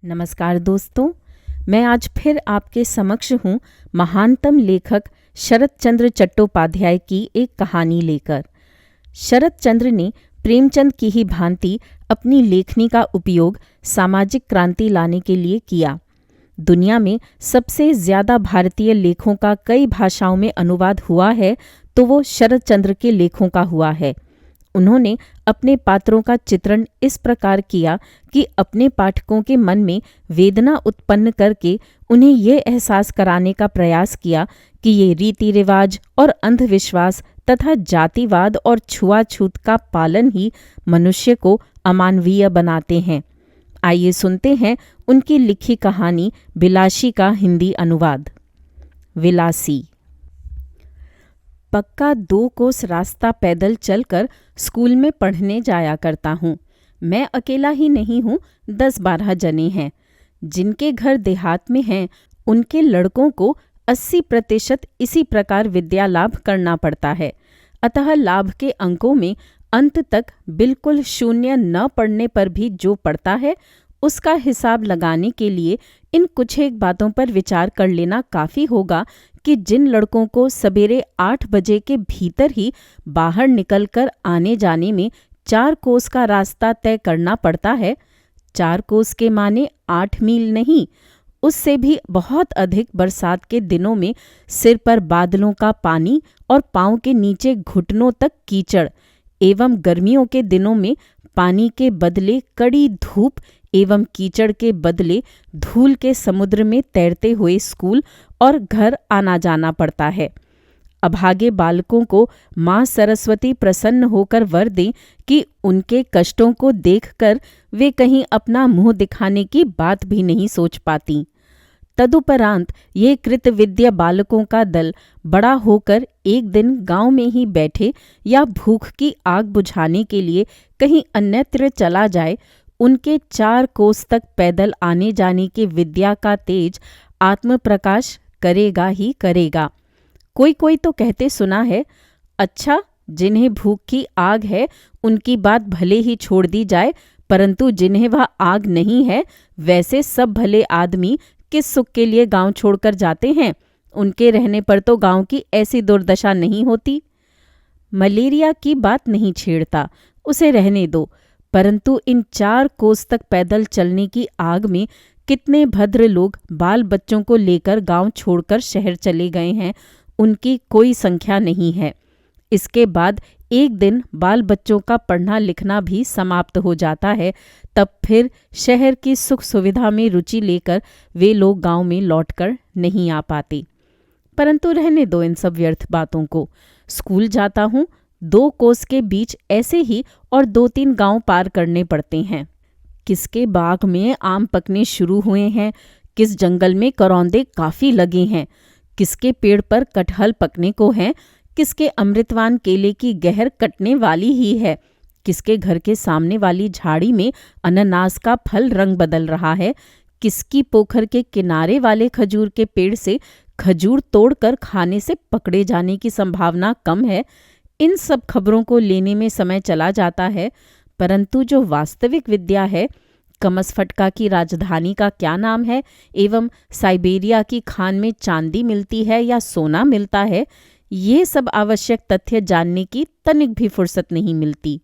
नमस्कार दोस्तों, मैं आज फिर आपके समक्ष हूँ महानतम लेखक शरत चंद्र चट्टोपाध्याय की एक कहानी लेकर। शरत चंद्र ने प्रेमचंद की ही भांति अपनी लेखनी का उपयोग सामाजिक क्रांति लाने के लिए किया। दुनिया में सबसे ज्यादा भारतीय लेखों का कई भाषाओं में अनुवाद हुआ है तो वो शरत चंद्र के लेखों का हुआ है। उन्होंने अपने पात्रों का चित्रण इस प्रकार किया कि अपने पाठकों के मन में वेदना उत्पन्न करके उन्हें ये एहसास कराने का प्रयास किया कि ये रीति रिवाज और अंधविश्वास तथा जातिवाद और छुआछूत का पालन ही मनुष्य को अमानवीय बनाते हैं। आइए सुनते हैं उनकी लिखी कहानी बिलासी का हिंदी अनुवाद। विलासी। पक्का 2 कोस रास्ता पैदल चलकर स्कूल में पढ़ने जाया करता हूँ। मैं अकेला ही नहीं हूँ, 10-12 जने हैं। जिनके घर देहात में हैं उनके लड़कों को 80% इसी प्रकार विद्या लाभ करना पड़ता है। अतः लाभ के अंकों में अंत तक बिल्कुल शून्य न पड़ने पर भी जो पड़ता है उसका हिसाब लगाने के लिए इन कुछ एक बातों पर विचार कर लेना काफ़ी होगा कि जिन लड़कों को सवेरे 8 बजे के भीतर ही बाहर निकलकर आने जाने में 4 कोस का रास्ता तय करना पड़ता है, 4 कोस के माने 8 मील नहीं, उससे भी बहुत अधिक बरसात के दिनों में सिर पर बादलों का पानी और पांव के नीचे घुटनों तक कीचड़ एवं गर्मियों के दिनों में पानी के बदले कड़ी धूप एवं कीचड़ के बदले धूल के समुद्र में तैरते हुए स्कूल और घर आना जाना पड़ता है। अभागे बालकों को माँ सरस्वती प्रसन्न होकर वर दें कि उनके कष्टों को देखकर वे कहीं अपना मुंह दिखाने की बात भी नहीं सोच पाती। तदुपरांत ये कृतविद्या बालकों का दल बड़ा होकर एक दिन गांव में ही बैठे या भूख की आग बुझाने के लिए कहीं अन्यत्र चला जाए, उनके 4 कोस तक पैदल आने जाने की विद्या का तेज आत्म प्रकाश करेगा ही करेगा। कोई कोई तो कहते सुना है, अच्छा जिन्हें भूख की आग है उनकी बात भले ही छोड़ दी जाए, परंतु जिन्हें वह आग नहीं है वैसे सब भले आदमी किस सुख के लिए गांव छोड़कर जाते हैं, उनके रहने पर तो गांव की ऐसी दुर्दशा नहीं होती। मलेरिया की बात नहीं छेड़ता, उसे रहने दो, परंतु इन 4 कोस तक पैदल चलने की आग में कितने भद्र लोग बाल बच्चों को लेकर गांव छोड़कर शहर चले गए हैं, उनकी कोई संख्या नहीं है। इसके बाद एक दिन बाल बच्चों का पढ़ना लिखना भी समाप्त हो जाता है, तब फिर शहर की सुख सुविधा में रुचि लेकर वे लोग गांव में लौटकर नहीं आ पाते। परंतु रहने दो इन सब व्यर्थ बातों को। स्कूल जाता हूँ, 2 कोस के बीच ऐसे ही और 2-3 गांव पार करने पड़ते हैं। किसके बाग में आम पकने शुरू हुए हैं, किस जंगल में करौंदे काफ़ी लगे हैं, किसके पेड़ पर कटहल पकने को हैं, किसके अमृतवान केले की गहर कटने वाली ही है, किसके घर के सामने वाली झाड़ी में अनानास का फल रंग बदल रहा है, किसकी पोखर के किनारे वाले खजूर के पेड़ से खजूर तोड़कर खाने से पकड़े जाने की संभावना कम है। इन सब खबरों को लेने में समय चला जाता है, परंतु जो वास्तविक विद्या है, कमसफटका की राजधानी का क्या नाम है एवं साइबेरिया की खान में चांदी मिलती है या सोना मिलता है, ये सब आवश्यक तथ्य जानने की तनिक भी फुर्सत नहीं मिलती।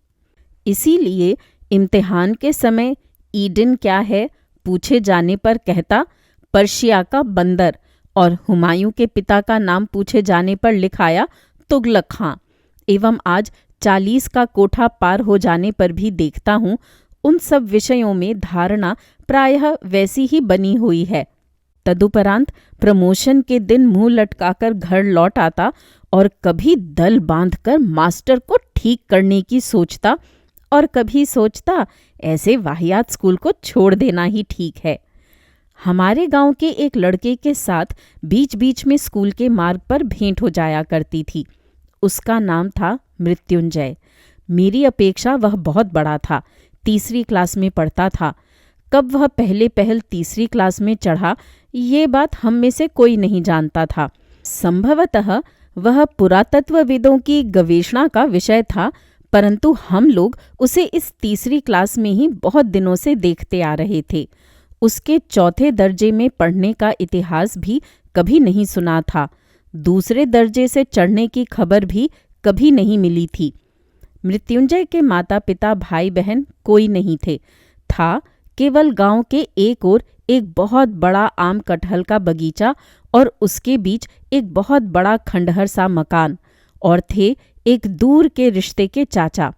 इसीलिए इम्तिहान के समय ईडन क्या है पूछे जाने पर कहता पर्शिया का बंदर, और हुमायूं के पिता का नाम पूछे जाने पर लिखाया तुगलक खां। एवं आज 40 का कोठा पार हो जाने पर भी देखता हूँ उन सब विषयों में धारणा प्रायः वैसी ही बनी हुई है। तदुपरांत प्रमोशन के दिन मुंह लटकाकर घर लौट आता और कभी दल बांधकर मास्टर को ठीक करने की सोचता और कभी सोचता ऐसे वाहियात स्कूल को छोड़ देना ही ठीक है। हमारे गांव के एक लड़के के साथ बीच बीच में स्कूल के मार्ग पर भेंट हो जाया करती थी। उसका नाम था मृत्युंजय। मेरी अपेक्षा वह बहुत बड़ा था, 3री क्लास में पढ़ता था। कब वह पहल 3री क्लास में चढ़ा, ये बात हम में से कोई नहीं जानता था। संभवतः वह पुरातत्वविदों की गवेषणा का विषय था, परंतु हम लोग उसे इस 3री क्लास में ही बहुत दिनों से देखते आ रहे थे। उसके चौथे दर्जे में पढ़ने का इतिहास भी कभी नहीं सुना था। दूसरे दर्जे से चढ़ने की खबर भी कभी नहीं मिली थी। मृत्युंजय के माता पिता भाई बहन कोई नहीं थे। था केवल गांव के एक ओर एक बहुत बड़ा आम कटहल का बगीचा और उसके बीच एक बहुत बड़ा खंडहर सा मकान, और थे एक दूर के रिश्ते के चाचा।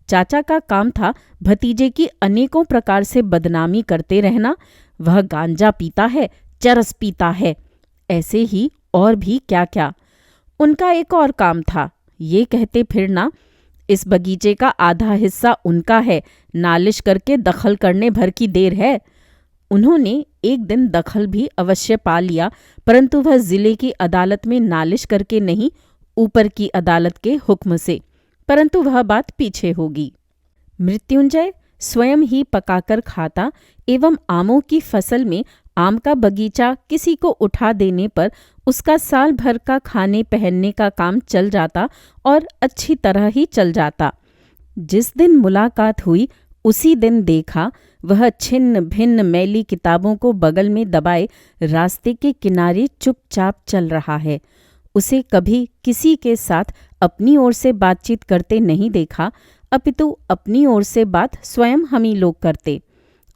चाचा का काम था भतीजे की अनेकों प्रकार से बदनामी करते रहना। वह गांजा पीता है, चरस पीता है, ऐसे ही और भी क्या क्या। उनका एक और काम था, ये कहते फिरना, इस बगीचे का आधा हिस्सा उनका है, नालिश करके दखल करने भर की देर है। उन्होंने एक दिन दखल भी अवश्य पा लिया, परंतु वह जिले की अदालत में नालिश करके नहीं, ऊपर की अदालत के हुक्म से। परंतु वह बात पीछे होगी। मृत्युंजय स्वयं ही पकाकर खाता एवं आमों की फसल में आम का बगीचा किसी को उठा देने पर उसका साल भर का खाने पहनने का काम चल जाता और अच्छी तरह ही चल जाता। जिस दिन मुलाकात हुई उसी दिन देखा वह छिन्न भिन्न मैली किताबों को बगल में दबाए रास्ते के किनारे चुपचाप चल रहा है। उसे कभी किसी के साथ अपनी ओर से बातचीत करते नहीं देखा, अपितु अपनी ओर से बात स्वयं हम ही लोग करते।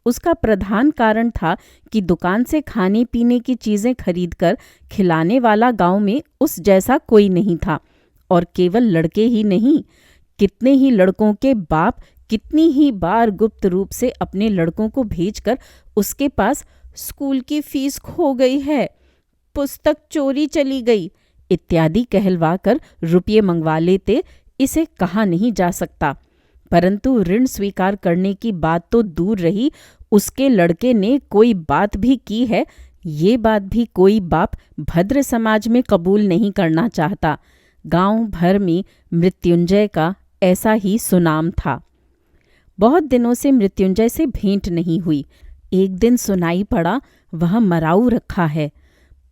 उसका प्रधान कारण था कि दुकान से खाने पीने की चीजें खरीदकर खिलाने वाला गांव में उस जैसा कोई नहीं था। और केवल लड़के ही नहीं, कितने ही लड़कों के बाप कितनी ही बार गुप्त रूप से अपने लड़कों को भेजकर उसके पास स्कूल की फीस खो गई है, पुस्तक चोरी चली गई इत्यादि कहलवाकर रुपये मंगवा लेते। इसे कहा नहीं जा सकता, परंतु ऋण स्वीकार करने की बात तो दूर रही, उसके लड़के ने कोई बात भी की है, ये बात भी कोई बाप भद्र समाज में कबूल नहीं करना चाहता। गांव भर में मृत्युंजय का ऐसा ही सुनाम था। बहुत दिनों से मृत्युंजय से भेंट नहीं हुई। एक दिन सुनाई पड़ा वह मराऊ रखा है।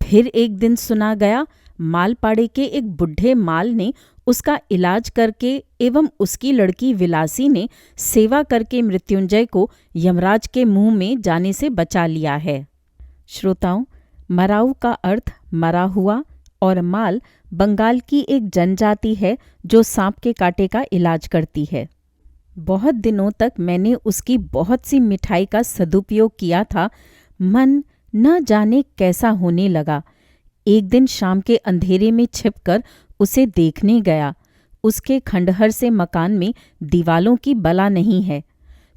फिर एक दिन सुना गया मालपाड़े के एक बुढ़े माल ने उसका इलाज करके एवं उसकी लड़की विलासी ने सेवा करके मृत्युंजय को यमराज के मुंह में जाने से बचा लिया है। श्रोताओं, मराऊ का अर्थ मरा हुआ और माल बंगाल की एक जनजाति है जो सांप के कांटे का इलाज करती है। बहुत दिनों तक मैंने उसकी बहुत सी मिठाई का सदुपयोग किया था। मन न जाने कैसा होने लगा। एक दिन शाम के अंधेरे में छिपकर उसे देखने गया। उसके खंडहर से मकान में दीवालों की बला नहीं है।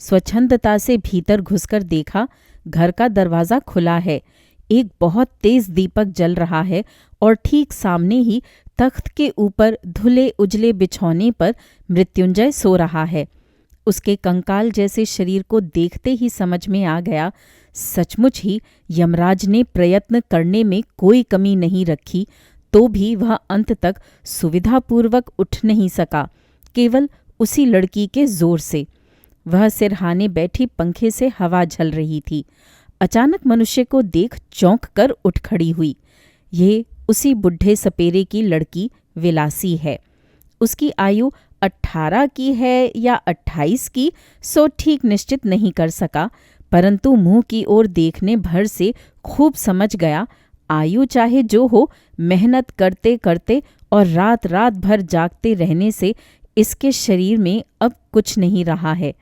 स्वच्छंदता से भीतर घुसकर देखा, घर का दरवाज़ा खुला है। एक बहुत तेज दीपक जल रहा है और ठीक सामने ही तख्त के ऊपर धुले उजले बिछौने पर मृत्युंजय सो रहा है। उसके कंकाल जैसे शरीर को देखते ही समझ में आ गया, सचमुच ही यमराज ने प्रयत्न करने में कोई कमी नहीं रखी, तो भी वह अंत तक सुविधापूर्वक उठ नहीं सका, केवल उसी लड़की के जोर से। वह सिरहाने बैठी पंखे से हवा झल रही थी। अचानक मनुष्य को देख चौंक कर उठ खड़ी हुई। ये उसी बुढ़े सपेरे की लड़की विलासी है। उसकी आयु 18 की है या 28 की, सो ठीक निश्चित नहीं कर सका, परंतु मुंह की ओर देखने भर से खूब समझ गया। आयु चाहे जो हो, मेहनत करते करते और रात रात भर जागते रहने से इसके शरीर में अब कुछ नहीं रहा है।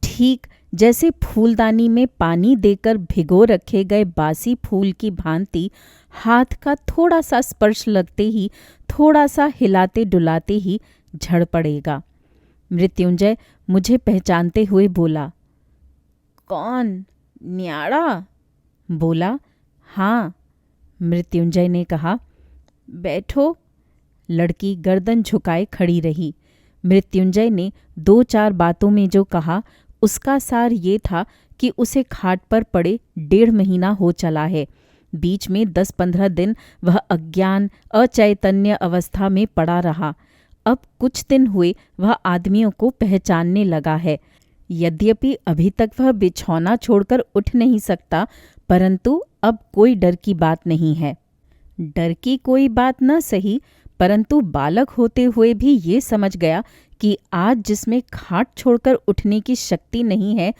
ठीक जैसे फूलदानी में पानी देकर भिगो रखे गए बासी फूल की भांति हाथ का थोड़ा सा स्पर्श लगते ही, थोड़ा सा हिलाते डुलाते ही झड़ पड़ेगा। मृत्युंजय मुझे पहचानते हुए बोला, कौन, न्याड़ा? बोला, हाँ। मृत्युंजय ने कहा, बैठो। लड़की गर्दन झुकाए खड़ी रही। मृत्युंजय ने 2-4 बातों में जो कहा उसका सार ये था कि उसे खाट पर पड़े 1.5 महीना हो चला है। बीच में 10-15 दिन वह अज्ञान अचैतन्य अवस्था में पड़ा रहा। अब कुछ दिन हुए वह आदमियों को पहचानने लगा है। यद्यपि अभी तक वह बिछौना छोड़कर उठ नहीं सकता, परंतु अब कोई डर की बात नहीं है। डर की कोई बात न सही, परंतु बालक होते हुए भी ये समझ गया कि आज जिसमें खाट छोड़कर उठने की शक्ति नहीं है,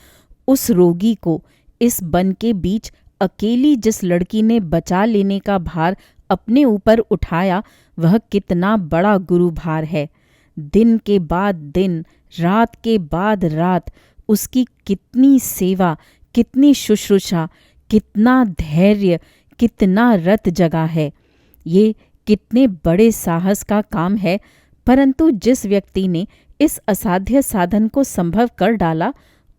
उस रोगी को इस वन के बीच अकेली जिस लड़की ने बचा लेने का भार अपने ऊपर उठाया, वह कितना बड़ा गुरु भार है। दिन के बाद दिन, रात के बाद रात उसकी कितनी सेवा, कितनी शुश्रूषा, कितना धैर्य, कितना रत जगा है। ये कितने बड़े साहस का काम है। परंतु जिस व्यक्ति ने इस असाध्य साधन को संभव कर डाला,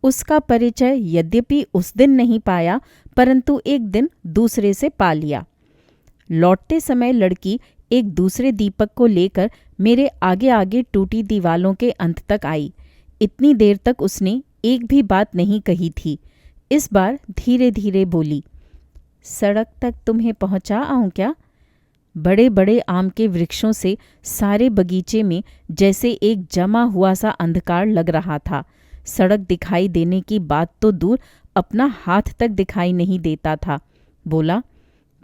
उसका परिचय यद्यपि उस दिन नहीं पाया, परंतु एक दिन दूसरे से पा लिया। लौटते समय लड़की एक दूसरे दीपक को लेकर मेरे आगे आगे टूटी दीवालों के अंत तक आई। इतनी देर तक उसने एक भी बात नहीं कही थी। इस बार धीरे धीरे बोली, सड़क तक तुम्हें पहुंचा आऊं क्या? बड़े बड़े आम के वृक्षों से सारे बगीचे में जैसे एक जमा हुआ सा अंधकार लग रहा था। सड़क दिखाई देने की बात तो दूर, अपना हाथ तक दिखाई नहीं देता था। बोला,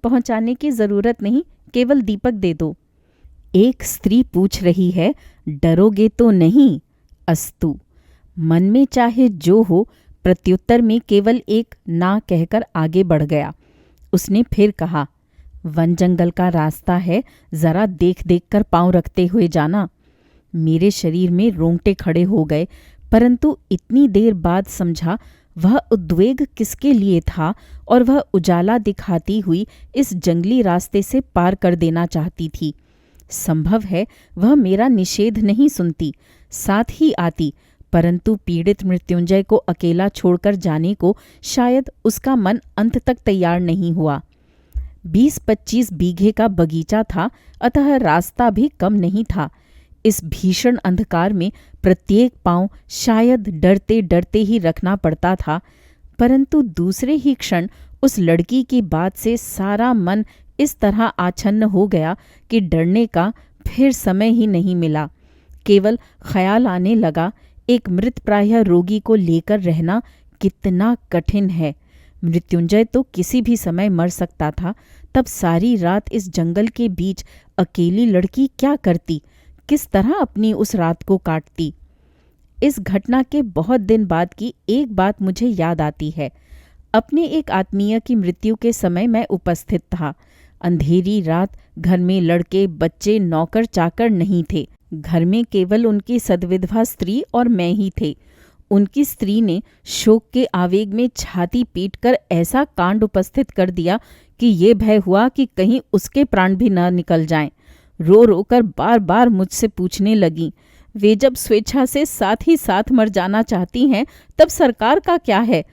पहुंचाने की जरूरत नहीं, केवल दीपक दे दो। एक स्त्री पूछ रही है, डरोगे तो नहीं? अस्तु। मन में चाहे जो हो, प्रत्युत्तर में केवल एक ना कहकर आगे बढ़ गया। उसने फिर कहा, वन जंगल का रास्ता है, जरा देख देख कर पांव रखते हुए जाना। मेरे शरीर में रोंगटे खड़े हो गए, परंतु इतनी देर बाद समझा वह उद्वेग किसके लिए था, और वह उजाला दिखाती हुई इस जंगली रास्ते से पार कर देना चाहती थी। संभव है वह मेरा निषेध नहीं सुनती, साथ ही आती, परंतु पीड़ित मृत्युंजय को अकेला छोड़कर जाने को शायद उसका मन अंत तक तैयार नहीं हुआ। 20-25 बीघे का बगीचा था, अतः रास्ता भी कम नहीं था। इस भीषण अंधकार में प्रत्येक पांव शायद डरते डरते ही रखना पड़ता था, परंतु दूसरे ही क्षण उस लड़की की बात से सारा मन इस तरह आच्छन्न हो गया कि डरने का फिर समय ही नहीं मिला। केवल ख्याल आने लगा, एक मृतप्राय रोगी को लेकर रहना कितना कठिन है। मृत्युंजय तो किसी भी समय मर सकता था, तब सारी रात इस जंगल के बीच अकेली लड़की क्या करती, किस तरह अपनी उस रात को काटती। इस घटना के बहुत दिन बाद की एक बात मुझे याद आती है। अपने एक आत्मीय की मृत्यु के समय मैं उपस्थित था। अंधेरी रात, घर में लड़के, बच्चे, नौकर चाकर नहीं थे। घर में केवल उनकी सद्विधवा स्त्री और मैं ही थे। उनकी स्त्री ने शोक के आवेग में छाती पीटकर ऐसा कांड उपस्थित कर दिया कि ये भय हुआ कि कहीं उसके प्राण भी न निकल जाएं। रो रो कर बार बार मुझसे पूछने लगी, वे जब स्वेच्छा से साथ ही साथ मर जाना चाहती हैं, तब सरकार का क्या है?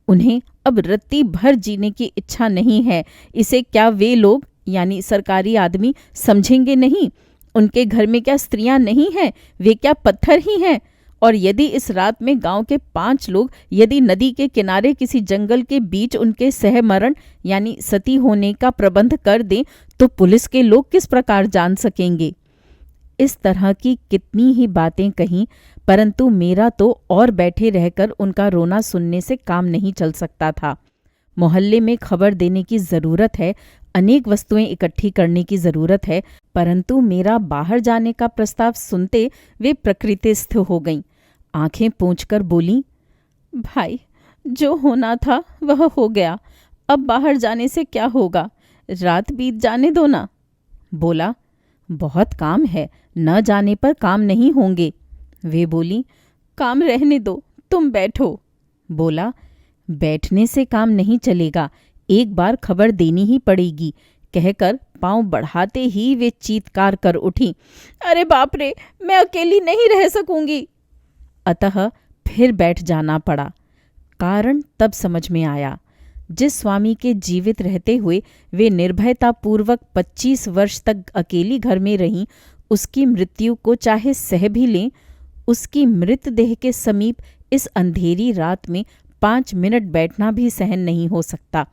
उन्हें अब रत्ती भर जीने की इच्छा नहीं है। इसे क्या वे लोग यानी सरकारी आदमी समझेंगे नहीं? उनके घर में क्या स्त्रियां नहीं हैं? वे क्या पत्थर ही हैं? और यदि इस रात में गांव के 5 लोग यदि नदी के किनारे किसी जंगल के बीच उनके सहमरण यानी सती होने का प्रबंध कर दें, तो पुलिस के लोग किस प्रकार जान सकेंगे? इस तरह की कितनी ही बातें कहीं, परंतु मेरा तो और बैठे रहकर उनका रोना सुनने से काम नहीं चल सकता था। मोहल्ले में खबर देने की जरूरत है, अनेक वस्तुएं इकट्ठी करने की जरूरत है, परंतु मेरा बाहर जाने का प्रस्ताव सुनते वे प्रकृतिस्थ हो गईं। आंखें पोंछकर बोली, भाई, जो होना था वह हो गया, अब बाहर जाने से क्या होगा? रात बीत जाने दो ना। बोला, बहुत काम है, न जाने पर काम नहीं होंगे। वे बोली, काम रहने दो, तुम बैठो। बोला, बैठने से काम नहीं चलेगा, एक बार खबर देनी ही पड़ेगी। कहकर पांव बढ़ाते ही वे चीत्कार कर उठी, अरे बाप रे, मैं अकेली नहीं रह सकूंगी। अतः फिर बैठ जाना पड़ा। कारण तब समझ में आया। जिस स्वामी के जीवित रहते हुए वे निर्भयतापूर्वक 25 वर्ष तक अकेली घर में रहीं, उसकी मृत्यु को चाहे सह भी लें, उसकी मृतदेह के समीप इस अंधेरी रात में 5 मिनट बैठना भी सहन नहीं हो सकता।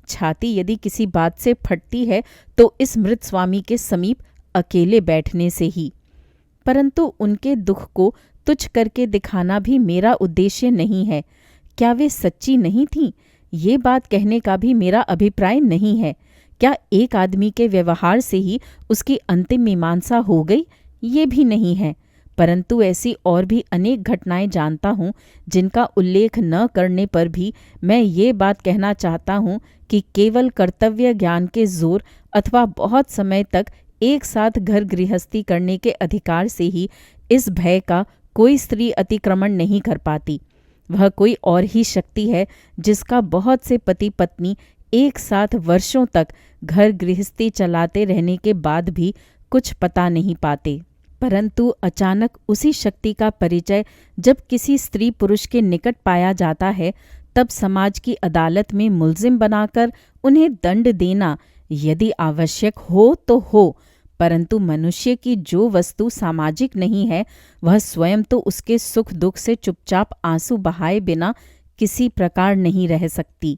छाती यदि किसी बात से फटती है तो इस मृत स्वामी के समीप अकेले बैठने से ही। परंतु उनके दुख को तुच्छ करके दिखाना भी मेरा उद्देश्य नहीं है। क्या वे सच्ची नहीं थीं? ये बात कहने का भी मेरा अभिप्राय नहीं है। क्या एक आदमी के व्यवहार से ही उसकी अंतिम मीमांसा हो गई? ये भी नहीं है। परंतु ऐसी और भी अनेक घटनाएं जानता हूँ जिनका उल्लेख न करने पर भी मैं ये बात कहना चाहता हूँ कि केवल कर्तव्य ज्ञान के जोर अथवा बहुत समय तक एक साथ घर गृहस्थी करने के अधिकार से ही इस भय का कोई स्त्री अतिक्रमण नहीं कर पाती। वह कोई और ही शक्ति है जिसका बहुत से पति पत्नी एक साथ वर्षों तक घर गृहस्थी चलाते रहने के बाद भी कुछ पता नहीं पाते, परंतु अचानक उसी शक्ति का परिचय जब किसी स्त्री पुरुष के निकट पाया जाता है तब समाज की अदालत में मुल्जिम बनाकर उन्हें दंड देना यदि आवश्यक हो तो हो, परंतु मनुष्य की जो वस्तु सामाजिक नहीं है वह स्वयं तो उसके सुख दुख से चुपचाप आंसू बहाए बिना किसी प्रकार नहीं रह सकती।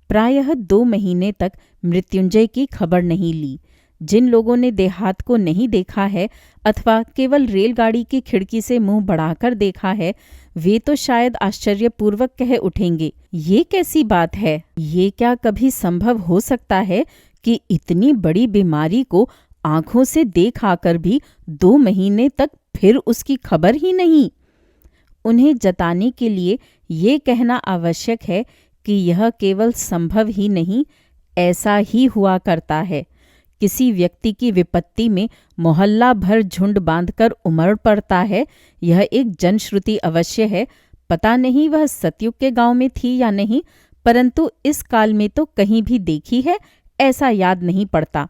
प्रायः 2 महीने तक मृत्युंजय की खबर नहीं ली। जिन लोगों ने देहात को नहीं देखा है अथवा केवल रेलगाड़ी की खिड़की से मुंह बढ़ाकर देखा है वे तो शायद आश्चर्यपूर्वक कह उठेंगे, ये कैसी बात है? ये क्या कभी संभव हो सकता है कि इतनी बड़ी बीमारी को आंखों से देख आकर भी 2 महीने तक फिर उसकी खबर ही नहीं? उन्हें जताने के लिए ये कहना आवश्यक है कि यह केवल संभव ही नहीं, ऐसा ही हुआ करता है। किसी व्यक्ति की विपत्ति में मोहल्ला भर झुंड बांधकर उमड़ पड़ता है, यह एक जनश्रुति अवश्य है। पता नहीं वह सतयुग के गांव में थी या नहीं, परंतु इस काल में तो कहीं भी देखी है ऐसा याद नहीं पड़ता।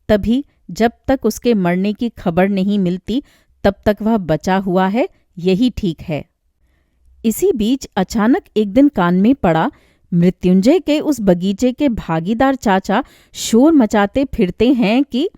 तभी जब तक उसके मरने की खबर नहीं मिलती तब तक वह बचा हुआ है, यही ठीक है। इसी बीच अचानक एक दिन कान में पड़ा, मृत्युंजय के उस बगीचे के भागीदार चाचा शोर मचाते फिरते हैं कि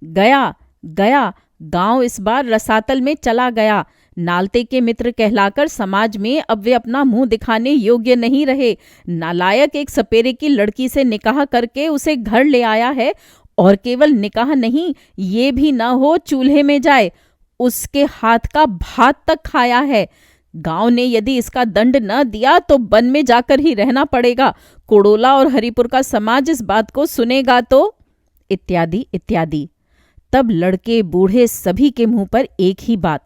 गया गया, गांव इस बार रसातल में चला गया। नालते के मित्र कहलाकर समाज में अब वे अपना मुंह दिखाने योग्य नहीं रहे। नालायक एक सपेरे की लड़की से निकाह करके उसे घर ले आया है, और केवल निकाह नहीं, ये भी न हो चूल्हे में जाए, उसके हाथ का भात तक खाया है। गांव ने यदि इसका दंड न दिया तो वन में जाकर ही रहना पड़ेगा। कोड़ोला और हरिपुर का समाज इस बात को सुनेगा तो इत्यादि इत्यादि। तब लड़के बूढ़े सभी के मुंह पर एक ही बात,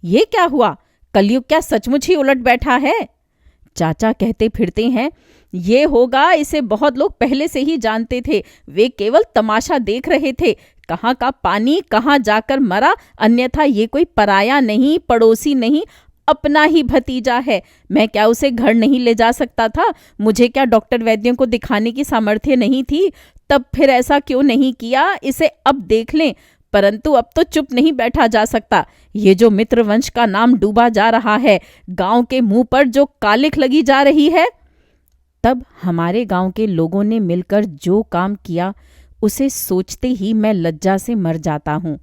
ये क्या हुआ? कलयुग क्या सचमुच ही उलट बैठा है? चाचा कहते फिरते हैं, ये होगा, इसे बहुत लोग पहले से ही जानते थे, वे केवल तमाशा देख रहे थे। कहाँ का पानी कहाँ जाकर मरा, अन्यथा ये कोई पराया नहीं, पड़ोसी नहीं, अपना ही भतीजा है। मैं क्या उसे घर नहीं ले जा सकता था? मुझे क्या डॉक्टर वैद्यों को दिखाने की सामर्थ्य नहीं थी? तब फिर ऐसा क्यों नहीं किया? इसे अब देख लें। परंतु अब तो चुप नहीं बैठा जा सकता। ये जो मित्र वंश का नाम डूबा जा रहा है, गांव के मुंह पर जो कालिख लगी जा रही है। तब हमारे गांव के लोगों ने मिलकर जो काम किया उसे सोचते ही मैं लज्जा से मर जाता हूँ।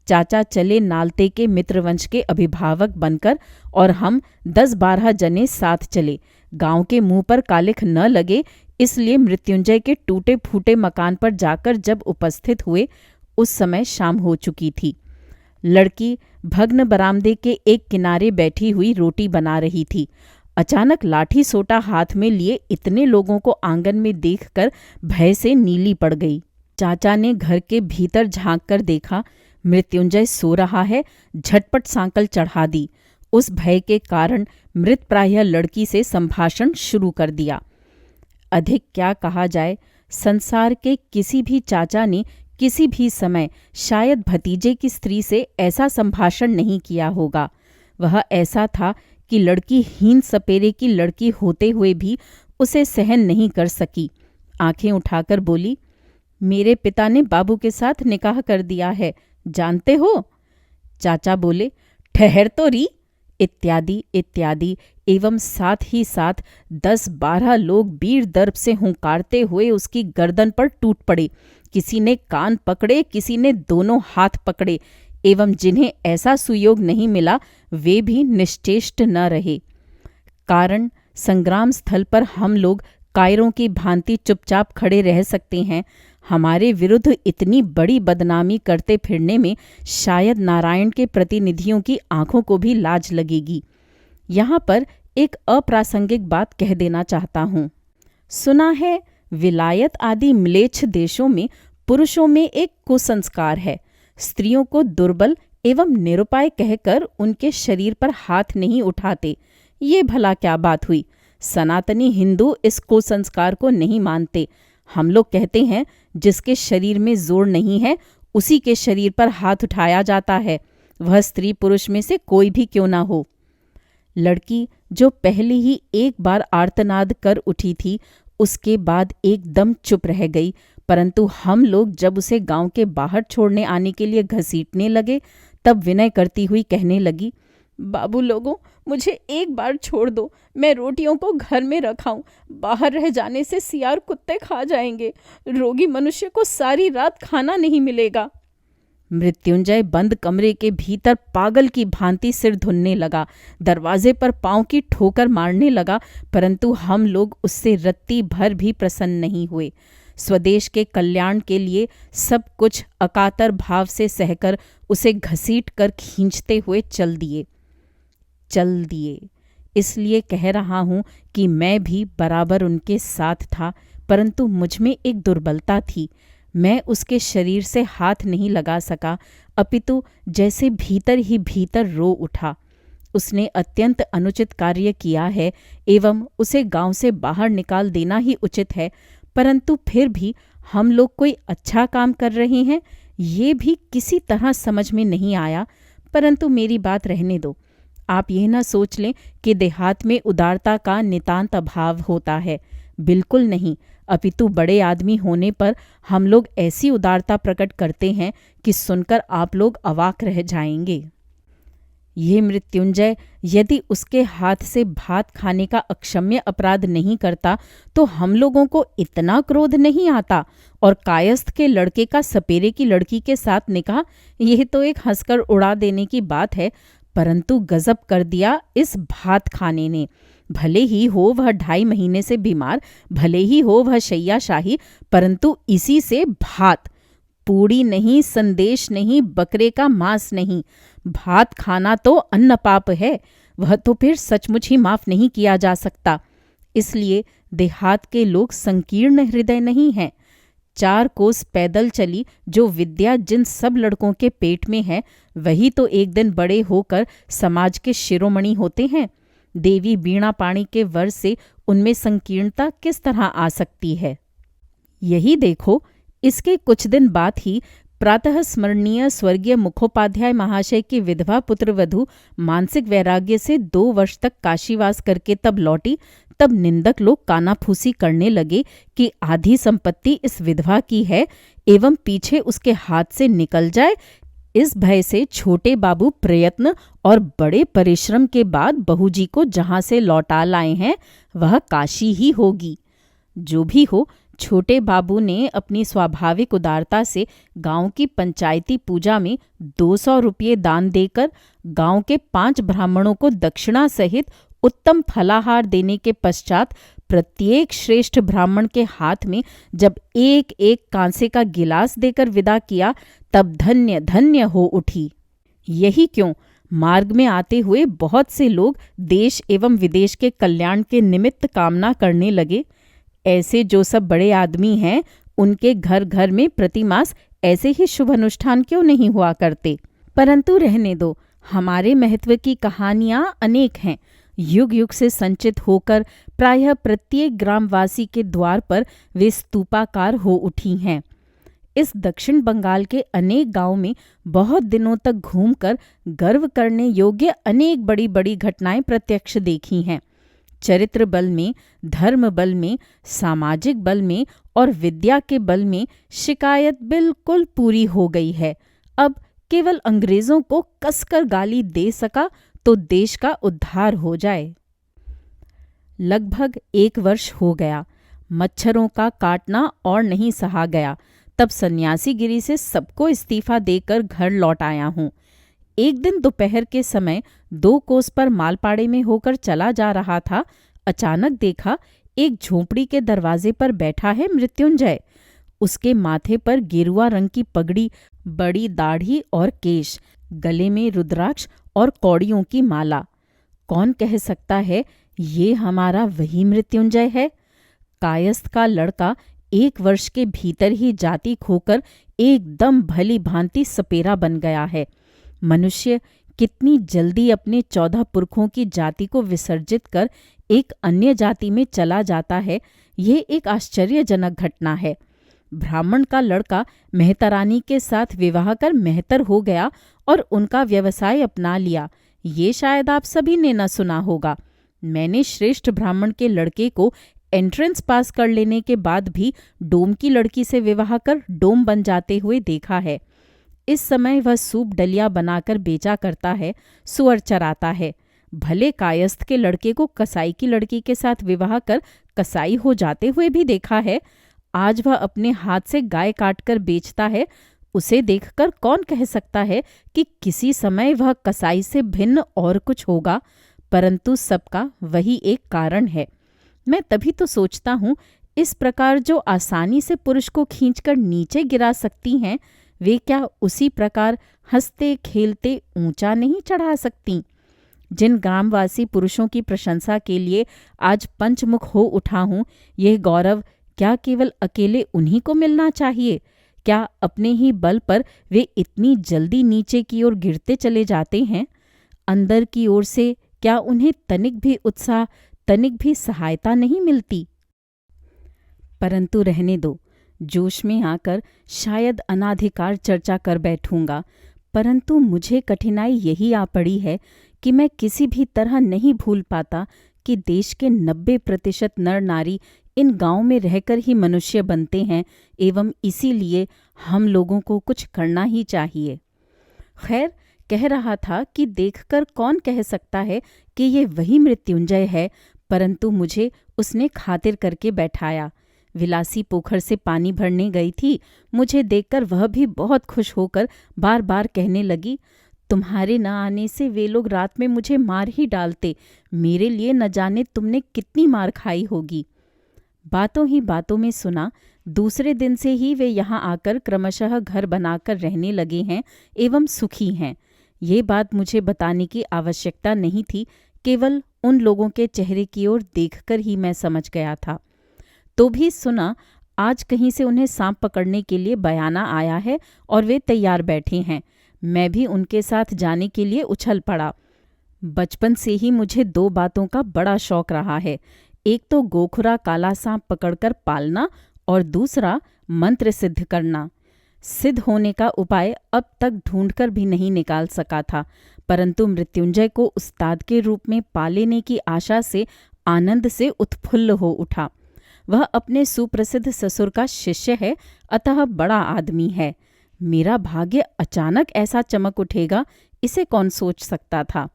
चाचा चले नालते के मित्रवंश के अभिभावक बनकर और हम 10-12 जने साथ चले। गांव के मुंह पर कालिख न लगे इसलिए मृत्युंजय के टूटे फूटे मकान पर जाकर जब उपस्थित हुए उस समय शाम हो चुकी थी। लड़की भग्न बरामदे के एक किनारे बैठी हुई रोटी बना रही थी। अचानक लाठी सोटा हाथ में लिए इतने लोगों को आंगन में देखकर भय से नीली पड़ गई। चाचा ने घर के भीतर झांक कर देखा, मृत्युंजय सो रहा है। झटपट सांकल चढ़ा दी। उस भय के कारण मृतप्राय लड़की से संभाषण शुरू कर दिया। अधिक क्या कहा जाए, संसार के किसी भी चाचा ने किसी भी समय शायद भतीजे की स्त्री से ऐसा संभाषण नहीं किया होगा। वह ऐसा था कि लड़की हीन सपेरे की लड़की होते हुए भी उसे सहन नहीं कर सकी। आंखें उठाकर बोली, मेरे पिता ने बाबू के साथ निकाह कर दिया है, जानते हो? चाचा बोले, ठहर तो री, इत्यादि इत्यादि। एवं साथ ही साथ 10-12 लोग वीर दर्प से हुंकारते हुए उसकी गर्दन पर टूट पड़े। किसी ने कान पकड़े, किसी ने दोनों हाथ पकड़े, एवं जिन्हें ऐसा सुयोग नहीं मिला वे भी निश्चेष्ट न रहे। कारण संग्राम स्थल पर हम लोग कायरों की भांति चुपचाप खड़े रह सकते हैं। हमारे विरुद्ध इतनी बड़ी बदनामी करते फिरने में शायद नारायण के प्रतिनिधियों की आंखों को भी लाज लगेगी। यहाँ पर एक अप्रासंगिक बात कह देना चाहता हूँ। सुना है विलायत आदि म्लेच्छ देशों में पुरुषों में एक कुसंस्कार है, स्त्रियों को दुर्बल एवं निरुपाय कहकर उनके शरीर पर हाथ नहीं उठाते। ये भला क्या बात हुई? सनातनी हिंदू इस कुसंस्कार को नहीं मानते। हम लोग कहते हैं जिसके शरीर में जोर नहीं है उसी के शरीर पर हाथ उठाया जाता है, वह स्त्री पुरुष में से कोई भी क्यों ना हो। लड़की जो पहले ही एक बार आर्तनाद कर उठी थी, उसके बाद एकदम चुप रह गई, परंतु हम लोग जब उसे गांव के बाहर छोड़ने आने के लिए घसीटने लगे तब विनय करती हुई कहने लगी, बाबू लोगों, मुझे एक बार छोड़ दो, मैं रोटियों को घर में रखाऊं। बाहर रह जाने से सियार कुत्ते खा जाएंगे, रोगी मनुष्य को सारी रात खाना नहीं मिलेगा। मृत्युंजय बंद कमरे के भीतर पागल की भांति सिर धुनने लगा, दरवाजे पर पांव की ठोकर मारने लगा, परंतु हम लोग उससे रत्ती भर भी प्रसन्न नहीं हुए। स्वदेश के कल्याण के लिए सब कुछ अकातर भाव से सहकर उसे घसीट कर खींचते हुए चल दिए। इसलिए कह रहा हूं कि मैं भी बराबर उनके साथ था, परंतु मुझमें एक दुर्बलता थी। मैं उसके शरीर से हाथ नहीं लगा सका, अपितु जैसे भीतर ही भीतर रो उठा। उसने अत्यंत अनुचित कार्य किया है एवं उसे गांव से बाहर निकाल देना ही उचित है, परंतु फिर भी हम लोग कोई अच्छा काम कर रहे हैं ये भी किसी तरह समझ में नहीं आया। परंतु मेरी बात रहने दो। आप यह ना सोच लें कि देहात में उदारता का नितांत अभाव होता है, बिल्कुल नहीं, अपितु बड़े आदमी होने पर हम लोग ऐसी उदारता प्रकट करते हैं कि सुनकर आप लोग अवाक रह जाएंगे। ये मृत्युंजय यदि उसके हाथ से भात खाने का अक्षम्य अपराध नहीं करता तो हम लोगों को इतना क्रोध नहीं आता। और कायस्थ के लड़के का सपेरे की लड़की के साथ निकाह, यह तो एक हंसकर उड़ा देने की बात है, परंतु गजब कर दिया इस भात खाने ने। भले ही हो वह 2.5 महीने से बीमार, भले ही हो वह शैयाशाही, परंतु इसी से भात, पूड़ी नहीं, संदेश नहीं, बकरे का मांस नहीं, भात खाना तो अन्न पाप है, वह तो फिर सचमुच ही माफ नहीं किया जा सकता। इसलिए देहात के लोग संकीर्ण हृदय नहीं हैं। 4 कोस पैदल चली जो विद्या जिन सब लड़कों के पेट में है, वही तो एक दिन बड़े होकर समाज के शिरोमणि होते हैं। देवी बीणा पाणी के वर से उनमें संकीर्णता किस तरह आ सकती है? यही देखो, इसके कुछ दिन बाद ही प्रातः स्मरणीय स्वर्गीय मुखोपाध्याय महाशय की विधवा पुत्रवधू मानसिक वैराग्य से 2 वर्ष तक काशीवास करके तब लौटी। तब निंदक लोग कानाफूसी करने लगे कि आधी संपत्ति इस विधवा की है एवं पीछे उसके हाथ से निकल जाए। इस भय से छोटे बाबू प्रयत्न और बड़े परिश्रम के बाद बहूजी को जहां से लौटा लाए हैं वह काशी ही होगी। जो भी हो, छोटे बाबू ने अपनी स्वाभाविक उदारता से गांव की पंचायती पूजा में 200 रुपये दान देकर गांव के 5 ब्राह्मणों को दक्षिणा सहित उत्तम फलाहार देने के पश्चात प्रत्येक श्रेष्ठ ब्राह्मण के हाथ में जब एक एक कांसे का गिलास देकर विदा किया, तब धन्य धन्य हो उठी। यही क्यों, मार्ग में आते हुए बहुत से लोग देश एवं विदेश के कल्याण के निमित्त कामना करने लगे। ऐसे जो सब बड़े आदमी हैं, उनके घर घर में प्रतिमास ऐसे ही शुभ अनुष्ठान क्यों नहीं हुआ करते? परंतु रहने दो, हमारे महत्व की कहानियां अनेक हैं। युग युग से संचित होकर प्रायः प्रत्येक ग्रामवासी के द्वार पर वे स्तूपाकार हो उठी हैं। इस दक्षिण बंगाल के अनेक गांवों में बहुत दिनों तक घूमकर गर्व करने योग्य अनेक बड़ी बड़ी घटनाएं प्रत्यक्ष देखी हैं। चरित्र बल में, धर्म बल में, सामाजिक बल में और विद्या के बल में शिकायत बिल्कुल पूरी हो गई है। अब केवल अंग्रेजों को कसकर गाली दे सका तो देश का उद्धार हो जाए। लगभग 1 वर्ष हो गया, मच्छरों का काटना और नहीं सहा गया। तब सन्यासीगिरी से सबको इस्तीफा देकर घर लौट आया हूँ। एक दिन दोपहर के समय 2 कोस पर मालपाड़े में होकर चला जा रहा था। अचानक देखा एक झोंपड़ी के दरवाजे पर बैठा है मृत्युंजय। उसके माथे पर गेरुआ रंग की पगड़ी, बड़ी दाढ़ी और केश, गले में रुद्राक्ष और कौड़ियों की माला। कौन कह सकता है ये हमारा वही मृत्युंजय है? कायस्थ का लड़का 1 वर्ष के भीतर ही जाति खोकर एकदम भली भांति सपेरा बन गया है। मनुष्य कितनी जल्दी अपने 14 पुरखों की जाति को विसर्जित कर एक अन्य जाति में चला जाता है, ये एक आश्चर्यजनक घटना है। ब्राह्मण का लड़का मेहतरानी के साथ विवाह कर मेहतर हो गया और उनका व्यवसाय अपना लिया। ये शायद आप सभी ने न सुना होगा। मैंने श्रेष्ठ ब्राह्मण के लड़के को एंट्रेंस पास कर लेने के बाद भी डोम की लड़की से विवाह कर डोम बन जाते हुए देखा है। इस समय वह सूप डलिया बनाकर बेचा करता है, सुअर चराता है। भले कायस्थ के लड़के को कसाई की लड़की के साथ विवाह कर कसाई हो जाते हुए भी देखा है। आज वह अपने हाथ से गाय काटकर बेचता है। उसे देखकर कौन कह सकता है कि किसी समय वह कसाई से भिन्न और कुछ होगा, परंतु सबका वही एक कारण है। मैं तभी तो सोचता हूँ, इस प्रकार जो आसानी से पुरुष को खींचकर नीचे गिरा सकती हैं, वे क्या उसी प्रकार हंसते खेलते ऊंचा नहीं चढ़ा सकती? जिन ग्रामवासी पुरुषों की प्रशंसा के लिए आज पंचमुख हो उठा हूँ, यह गौरव क्या केवल अकेले उन्हीं को मिलना चाहिए? क्या अपने ही बल पर वे इतनी जल्दी नीचे की ओर गिरते चले जाते हैं? अंदर की ओर से क्या उन्हें तनिक भी उत्साह, तनिक भी सहायता नहीं मिलती? परंतु रहने दो, जोश में आकर शायद अनाधिकार चर्चा कर बैठूंगा, परंतु मुझे कठिनाई यही आ पड़ी है कि मैं किसी भी तरह नहीं भूल पाता कि देश के 90% नर नारी इन गांव में रहकर ही मनुष्य बनते हैं, एवं इसीलिए हम लोगों को कुछ करना ही चाहिए। खैर, कह रहा था कि देखकर कौन कह सकता है कि ये वही मृत्युंजय है, परंतु मुझे उसने खातिर करके बैठाया। विलासी पोखर से पानी भरने गई थी। मुझे देखकर वह भी बहुत खुश होकर बार बार कहने लगी, तुम्हारे न आने से वे लोग रात में मुझे मार ही डालते। मेरे लिए न जाने तुमने कितनी मार खाई होगी। बातों ही बातों में सुना, दूसरे दिन से ही वे यहाँ आकर क्रमशः घर बनाकर रहने लगे हैं एवं सुखी हैं। ये बात मुझे बताने की आवश्यकता नहीं थी, केवल उन लोगों के चेहरे की ओर देखकर ही मैं समझ गया था। तो भी सुना, आज कहीं से उन्हें सांप पकड़ने के लिए बयाना आया है और वे तैयार बैठे हैं। मैं भी उनके साथ जाने के लिए उछल पड़ा। बचपन से ही मुझे 2 बातों का बड़ा शौक रहा है, एक तो गोखुरा काला सांप पकड़कर पालना और दूसरा मंत्र सिद्ध करना। सिद्ध होने का उपाय अब तक ढूंढकर भी नहीं निकाल सका था, परंतु मृत्युंजय को उस्ताद के रूप में पा लेने की आशा से आनंद से उत्फुल्ल हो उठा। वह अपने सुप्रसिद्ध ससुर का शिष्य है, अतः बड़ा आदमी है। मेरा भाग्य अचानक ऐसा चमक उठेगा, इसे कौन सोच सकता था?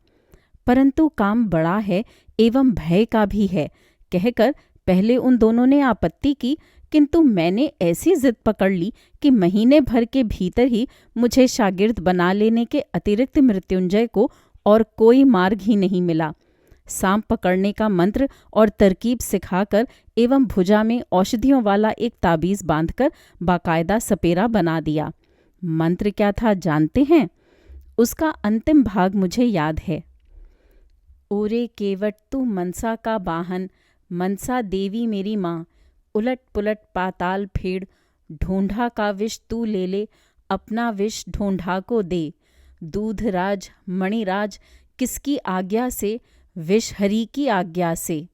परंतु काम बड़ा है एवं भय का भी है, कहकर पहले उन दोनों ने आपत्ति की, किंतु मैंने ऐसी जिद पकड़ ली कि महीने भर के भीतर ही मुझे शागिर्द बना लेने के अतिरिक्त मृत्युंजय को और कोई मार्ग ही नहीं मिला। सांप पकड़ने का मंत्र और तरकीब सिखाकर एवं भुजा में औषधियों वाला एक ताबीज बांधकर बाकायदा सपेरा बना दिया। मंत्र क्या था जानते हैं? उसका अंतिम भाग मुझे याद है। ओरे केवट तू मनसा का वाहन, मनसा देवी मेरी माँ, उलट पुलट पाताल फेड़, ढूंढा का विष तू ले ले, अपना विष ढूंढा को दे। दूधराज मणिराज किसकी आज्ञा से, विष हरि की आज्ञा से।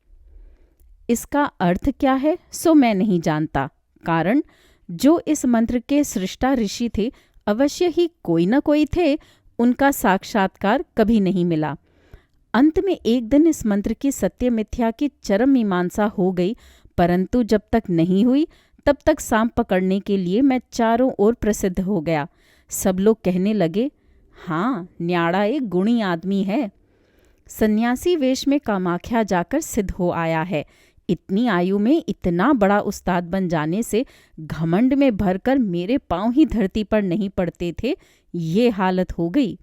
इसका अर्थ क्या है सो मैं नहीं जानता, कारण जो इस मंत्र के सृष्टा ऋषि थे अवश्य ही कोई न कोई थे, उनका साक्षात्कार कभी नहीं मिला। अंत में एक दिन इस मंत्र की सत्य मिथ्या की चरम मीमांसा हो गई, परंतु जब तक नहीं हुई तब तक सांप पकड़ने के लिए मैं चारों ओर प्रसिद्ध हो गया। सब लोग कहने लगे, हाँ, न्याड़ा एक गुणी आदमी है। सन्यासी वेश में कामाख्या जाकर सिद्ध हो आया है। इतनी आयु में इतना बड़ा उस्ताद बन जाने से घमंड में भरकर मेरे पांव ही धरती पर नहीं पड़ते थे, ये हालत हो गई।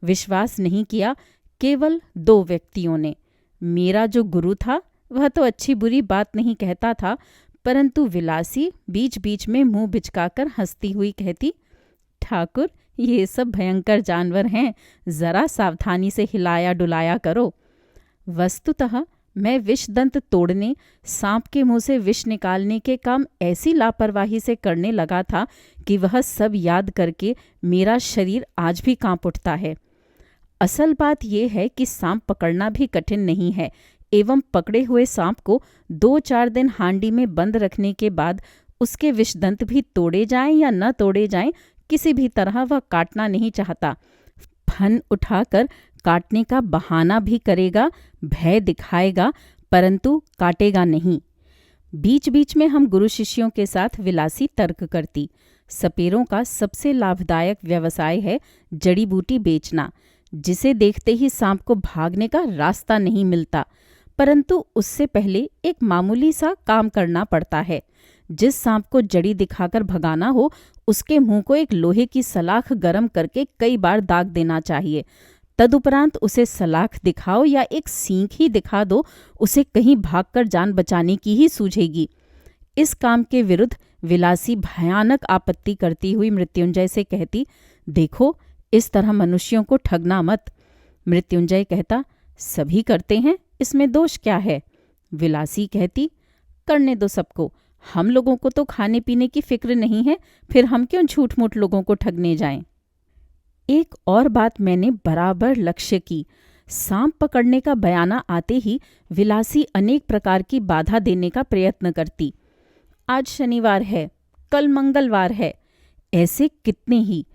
विश्वास नहीं किया केवल 2 व्यक्तियों ने। मेरा जो गुरु था वह तो अच्छी बुरी बात नहीं कहता था, परंतु विलासी बीच बीच में मुंह बिचकाकर हंसती हुई कहती, ठाकुर ये सब भयंकर जानवर हैं, जरा सावधानी से हिलाया डुलाया करो। वस्तुतः मैं विष दंत तोड़ने, सांप के मुंह से विष निकालने के काम ऐसी लापरवाही से करने लगा था कि वह सब याद करके मेरा शरीर आज भी कांप उठता है। असल बात यह है कि सांप पकड़ना भी कठिन नहीं है एवं पकड़े हुए सांप को 2-4 दिन हांडी में बंद रखने के बाद उसके विषदंत भी तोड़े जाएं या न तोड़े जाएं, किसी भी तरह वह काटना नहीं चाहता। फन उठाकर काटने का बहाना भी करेगा, भय दिखाएगा, परंतु काटेगा नहीं। बीच बीच में हम गुरु शिष्यों के साथ विलासी तर्क करती। सपेरों का सबसे लाभदायक व्यवसाय है जड़ी बूटी बेचना, जिसे देखते ही सांप को भागने का रास्ता नहीं मिलता, परंतु उससे पहले एक मामूली सा काम करना पड़ता है। जिस सांप को जड़ी दिखाकर भगाना हो, उसके मुंह को एक लोहे की सलाख गर्म करके कई बार दाग देना चाहिए। तदुपरांत उसे सलाख दिखाओ या एक सींग ही दिखा दो, उसे कहीं भागकर जान बचाने की ही सूझेगी। इस काम के विरुद्ध विलासी भयानक आपत्ति करती हुई मृत्युंजय से कहती, देखो, इस तरह मनुष्यों को ठगना मत। मृत्युंजय कहता, सभी करते हैं, इसमें दोष क्या है? विलासी कहती, करने दो सबको, हम लोगों को तो खाने पीने की फिक्र नहीं है, फिर हम क्यों झूठ मूठ लोगों को ठगने जाएं। एक और बात मैंने बराबर लक्ष्य की। सांप पकड़ने का बयाना आते ही विलासी अनेक प्रकार की बाधा देने का प्रयत्न करती। आज शनिवार है, कल मंगलवार है, ऐसे कितने ही।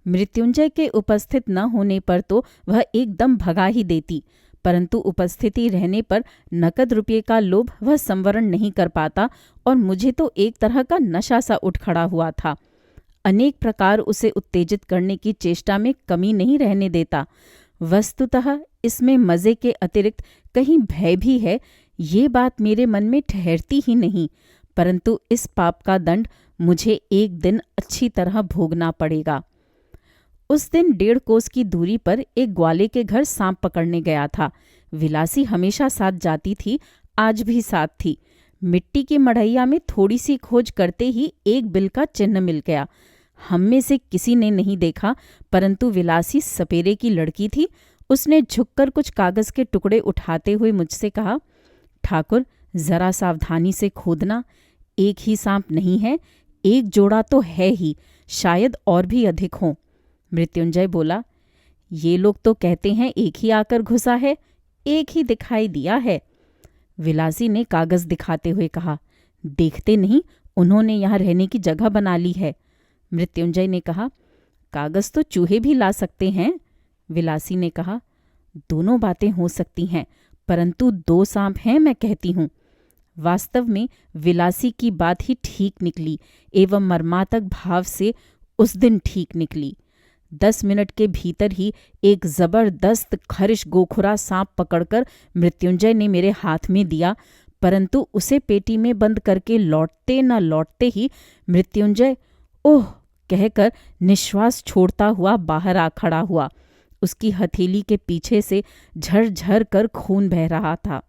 मृत्युंजय के उपस्थित न होने पर तो वह एकदम भगा ही देती, परंतु उपस्थिति रहने पर नकद रुपये का लोभ वह संवरण नहीं कर पाता और मुझे तो एक तरह का नशा सा उठ खड़ा हुआ था। अनेक प्रकार उसे उत्तेजित करने की चेष्टा में कमी नहीं रहने देता। वस्तुतः इसमें मजे के अतिरिक्त कहीं भय भी है, ये बात मेरे मन में ठहरती ही नहीं, परंतु इस पाप का दंड मुझे एक दिन अच्छी तरह भोगना पड़ेगा। उस दिन 1.5 कोस की दूरी पर एक ग्वाले के घर सांप पकड़ने गया था। विलासी हमेशा साथ जाती थी, आज भी साथ थी। मिट्टी की मढ़ैया में थोड़ी सी खोज करते ही एक बिल का चिन्ह मिल गया। हम में से किसी ने नहीं देखा, परंतु विलासी सपेरे की लड़की थी। उसने झुककर कुछ कागज के टुकड़े उठाते हुए मुझसे कहा, ठाकुर, जरा सावधानी से खोदना, एक ही सांप नहीं है, एक जोड़ा तो है ही, शायद और भी अधिक हों। मृत्युंजय बोला, ये लोग तो कहते हैं एक ही आकर घुसा है, एक ही दिखाई दिया है। विलासी ने कागज दिखाते हुए कहा, देखते नहीं, उन्होंने यहाँ रहने की जगह बना ली है। मृत्युंजय ने कहा, कागज तो चूहे भी ला सकते हैं। विलासी ने कहा, दोनों बातें हो सकती हैं, परंतु 2 सांप हैं, मैं कहती हूँ। वास्तव में विलासी की बात ही ठीक निकली एवं मर्मातक भाव से उस दिन ठीक निकली। 10 मिनट के भीतर ही एक जबरदस्त खरिश गोखुरा सांप पकड़कर मृत्युंजय ने मेरे हाथ में दिया, परंतु उसे पेटी में बंद करके लौटते न लौटते ही मृत्युंजय ओह कहकर निश्वास छोड़ता हुआ बाहर आ खड़ा हुआ। उसकी हथेली के पीछे से झरझर कर खून बह रहा था।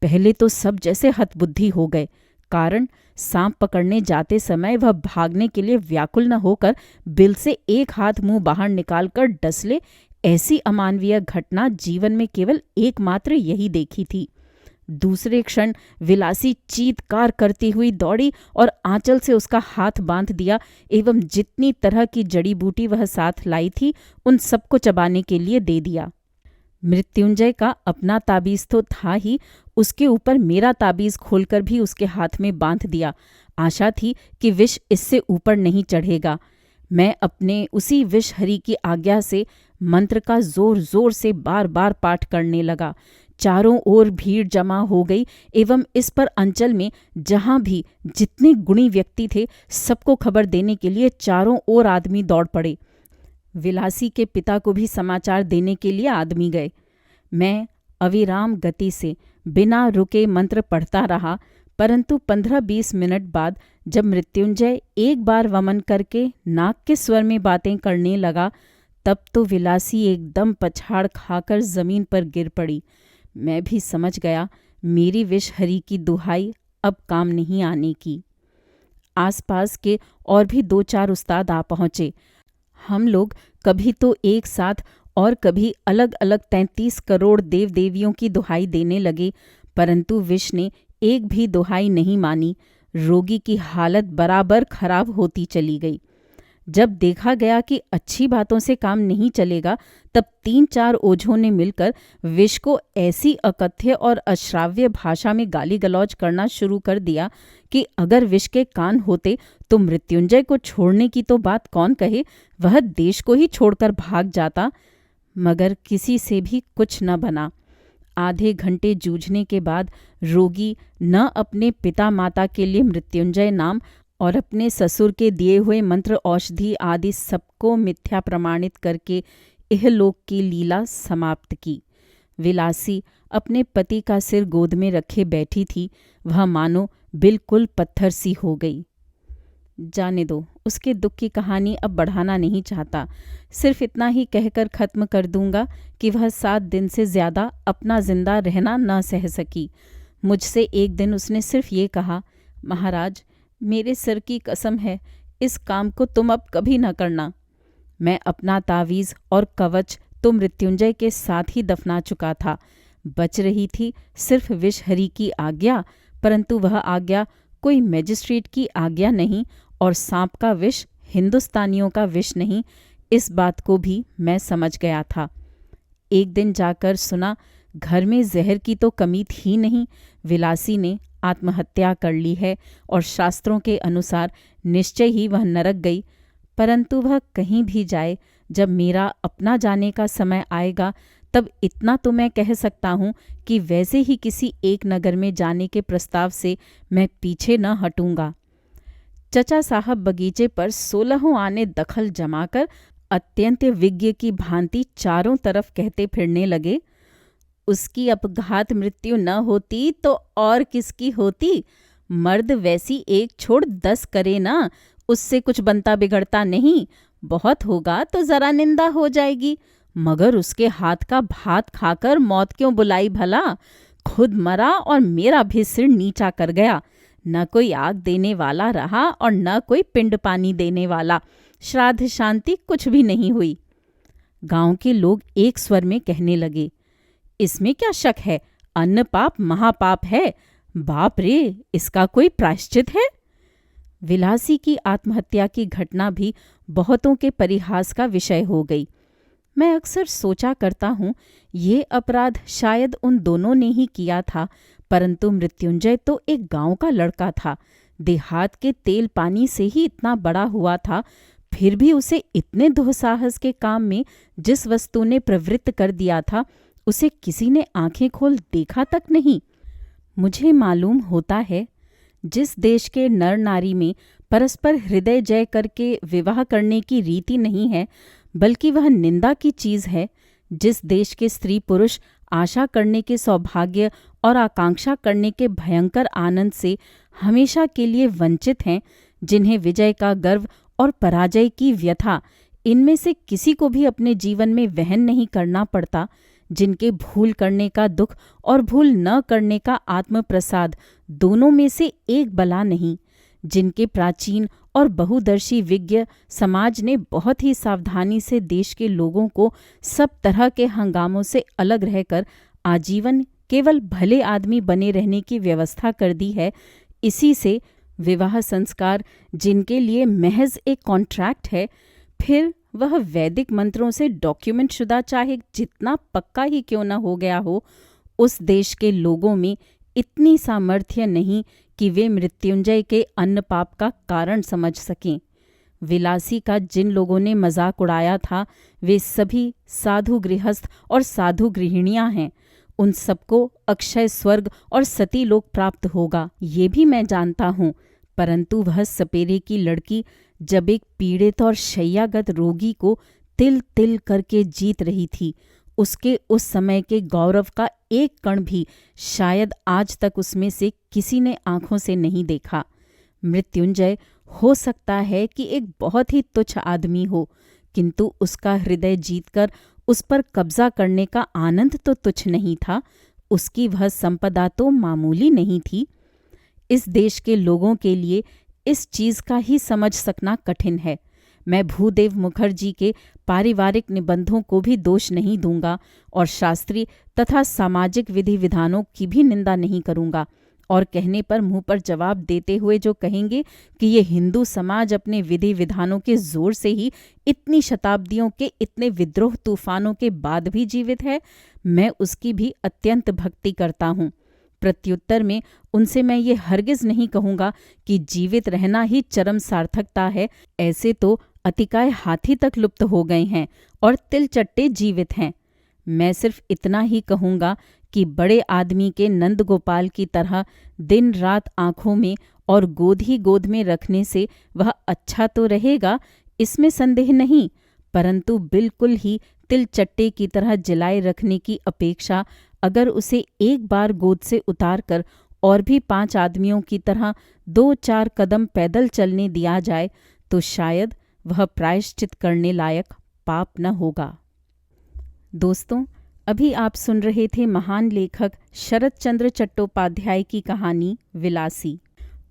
पहले तो सब जैसे हतबुद्धि हो गए, कारण सांप पकड़ने जाते समय वह भागने के लिए व्याकुल न होकर बिल से एक हाथ मुंह बाहर निकालकर डस ले, ऐसी अमानवीय घटना जीवन में केवल एकमात्र यही देखी थी। दूसरे क्षण विलासी चीत्कार करती हुई दौड़ी और आंचल से उसका हाथ बांध दिया एवं जितनी तरह की जड़ी बूटी वह साथ लाई थी उन सबको चबाने के लिए दे दिया। मृत्युंजय का अपना ताबीज तो था ही, उसके ऊपर मेरा ताबीज खोलकर भी उसके हाथ में बांध दिया। आशा थी कि विष इससे ऊपर नहीं चढ़ेगा। मैं अपने उसी विषहरी की आज्ञा से मंत्र का जोर जोर से बार बार पाठ करने लगा। चारों ओर भीड़ जमा हो गई एवं इस पर अंचल में जहां भी जितने गुणी व्यक्ति थे सबको खबर देने के लिए चारों ओर आदमी दौड़ पड़े। विलासी के पिता को भी समाचार देने के लिए आदमी गए। मैं अविराम गति से बिना रुके मंत्र पढ़ता रहा, परंतु 15-20 मिनट बाद जब मृत्युंजय एक बार वमन करके नाक के स्वर में बातें करने लगा, तब तो विलासी एकदम पछाड़ खाकर जमीन पर गिर पड़ी। मैं भी समझ गया मेरी विषहरी की दुहाई अब काम नहीं आने की। आसपास के और भी 2-4 उस्ताद आ पहुँचे। हम लोग कभी तो एक साथ और कभी अलग अलग 33 करोड़ देव देवियों की दुहाई देने लगे, परंतु विष ने एक भी दुहाई नहीं मानी। रोगी की हालत बराबर खराब होती चली गई। जब देखा गया कि अच्छी बातों से काम नहीं चलेगा, तब 3-4 ओझों ने मिलकर विष को ऐसी अकथ्य और अश्राव्य भाषा में गाली गलौज करना शुरू कर दिया कि अगर विष के कान होते तो मृत्युंजय को छोड़ने की तो बात कौन कहे, वह देश को ही छोड़कर भाग जाता। मगर किसी से भी कुछ न बना। आधे घंटे जूझने के बाद रोगी न अपने पिता माता के लिए मृत्युंजय नाम और अपने ससुर के दिए हुए मंत्र औषधि आदि सबको मिथ्या प्रमाणित करके इहलोक की लीला समाप्त की। विलासी अपने पति का सिर गोद में रखे बैठी थी। वह मानो बिल्कुल पत्थर सी हो गई। जाने दो, उसके दुख की कहानी अब बढ़ाना नहीं चाहता। सिर्फ इतना ही कहकर ख़त्म कर दूंगा कि वह 7 दिन से ज़्यादा अपना जिंदा रहना न सह सकी। मुझसे एक दिन उसने सिर्फ ये कहा, महाराज, मेरे सिर की कसम है, इस काम को तुम अब कभी न करना। मैं अपना तावीज़ और कवच तो मृत्युंजय के साथ ही दफना चुका था। बच रही थी सिर्फ विषहरी की आज्ञा, परंतु वह आज्ञा कोई मैजिस्ट्रेट की आज्ञा नहीं और सांप का विष हिंदुस्तानियों का विष नहीं, इस बात को भी मैं समझ गया था। एक दिन जाकर सुना घर में जहर की तो कमी थी नहीं, विलासी ने आत्महत्या कर ली है और शास्त्रों के अनुसार निश्चय ही वह नरक गई। परंतु वह कहीं भी जाए, जब मेरा अपना जाने का समय आएगा तब इतना तो मैं कह सकता हूँ कि वैसे ही किसी एक नगर में जाने के प्रस्ताव से मैं पीछे न हटूंगा। चचा साहब बगीचे पर 16 आने दखल जमाकर अत्यंत विज्ञ की भांति चारों तरफ कहते फिरने लगे, उसकी अपघात मृत्यु न होती तो और किसकी होती। मर्द वैसी एक छोड़ 10 करे ना, उससे कुछ बनता बिगड़ता नहीं। बहुत होगा तो जरा निंदा हो जाएगी, मगर उसके हाथ का भात खाकर मौत क्यों बुलाई भला। खुद मरा और मेरा भी सिर नीचा कर गया। न कोई आग देने वाला रहा और न कोई पिंड पानी देने वाला। श्राद्ध शांति कुछ भी नहीं हुई। गांव के लोग एक स्वर में कहने लगे, इसमें क्या शक है, अन्न पाप महापाप है। बाप रे, इसका कोई प्रायश्चित है। विलासी की आत्महत्या की घटना भी बहुतों के परिहास का विषय हो गई। मैं अक्सर सोचा करता हूँ, ये अपराध शायद उन दोनों ने ही किया था, परंतु मृत्युंजय तो एक गांव का लड़का था। देहात के तेल पानी से ही इतना बड़ा हुआ था, फिर भी उसे इतने दुस्साहस के काम में जिस वस्तु ने प्रवृत्त कर दिया था, उसे किसी ने आंखें खोल देखा तक नहीं। मुझे मालूम होता है, जिस देश के नर नारी में परस्पर हृदय जय करके विवाह करने की रीति नहीं है, बल्कि वह निंदा की चीज़ है, जिस देश के स्त्री पुरुष आशा करने के सौभाग्य और आकांक्षा करने के भयंकर आनंद से हमेशा के लिए वंचित हैं, जिन्हें विजय का गर्व और पराजय की व्यथा इनमें से किसी को भी अपने जीवन में वहन नहीं करना पड़ता, जिनके भूल करने का दुख और भूल न करने का आत्मप्रसाद दोनों में से एक बला नहीं, जिनके प्राचीन और बहुदर्शी विज्ञ समाज ने बहुत ही सावधानी से देश के लोगों को सब तरह के हंगामों से अलग रहकर आजीवन केवल भले आदमी बने रहने की व्यवस्था कर दी है, इसी से विवाह संस्कार जिनके लिए महज एक कॉन्ट्रैक्ट है, फिर वह वैदिक मंत्रों से डॉक्यूमेंट शुदा चाहे जितना पक्का ही क्यों न हो गया हो, उस देश के लोगों में इतनी सामर्थ्य नहीं कि वे मृत्युंजय के अन्न पाप का कारण समझ सकें। विलासी का जिन लोगों ने मजाक उड़ाया था, वे सभी साधु गृहस्थ और साधु गृहिणियां हैं। उन सबको अक्षय स्वर्ग और सती लोक प्राप्त होगा, ये भी मैं जानता हूँ। परंतु वह सपेरे की लड़की जब एक पीड़ित और शैयागत रोगी को तिल तिल करके जीत रही थी, उसके उस समय के गौरव का एक कण भी शायद आज तक उसमें से किसी ने आंखों से नहीं देखा। मृत्युंजय हो सकता है कि एक बहुत ही तुच्छ आदमी हो, किंतु उसका हृदय जीतकर उस पर कब्जा करने का आनंद तो तुच्छ नहीं था। उसकी वह संपदा तो मामूली नहीं थी। इस देश के लोगों के लिए इस चीज़ का ही समझ सकना कठिन है। मैं भूदेव मुखर्जी के पारिवारिक निबंधों को भी दोष नहीं दूंगा और शास्त्रीय तथा सामाजिक विधि विधानों की भी निंदा नहीं करूंगा। और कहने पर मुंह पर जवाब देते हुए जो कहेंगे कि ये हिंदू समाज अपने विधि विधानों के जोर से ही इतनी शताब्दियों के इतने विद्रोह तूफानों के बाद भी जीवित है, मैं उसकी भी अत्यंत भक्ति करता हूँ। प्रत्युत्तर में उनसे मैं ये हरगिज नहीं कहूँगा कि जीवित रहना ही चरम सार्थकता है। ऐसे तो अतिकाय हाथी तक लुप्त हो गए हैं और तिलचट्टे जीवित हैं। मैं सिर्फ इतना ही कहूँगा कि बड़े आदमी के नंद गोपाल की तरह दिन रात आँखों में और गोद ही गोद में रखने से वह अच्छा तो रहेगा, इसमें संदेह नहीं, परंतु बिल्कुल ही तिलचट्टे की तरह जलाए रखने की अपेक्षा अगर उसे एक बार गोद से उतार कर और भी 5 आदमियों की तरह 2-4 कदम पैदल चलने दिया जाए तो शायद वह प्रायश्चित करने लायक पाप न होगा। दोस्तों, अभी आप सुन रहे थे महान लेखक शरत चंद्र चट्टोपाध्याय की कहानी विलासी।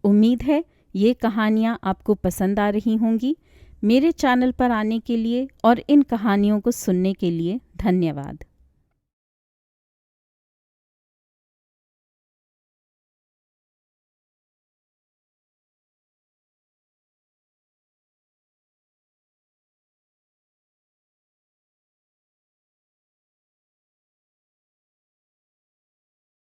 उम्मीद है ये कहानियाँ आपको पसंद आ रही होंगी। मेरे चैनल पर आने के लिए और इन कहानियों को सुनने के लिए धन्यवाद।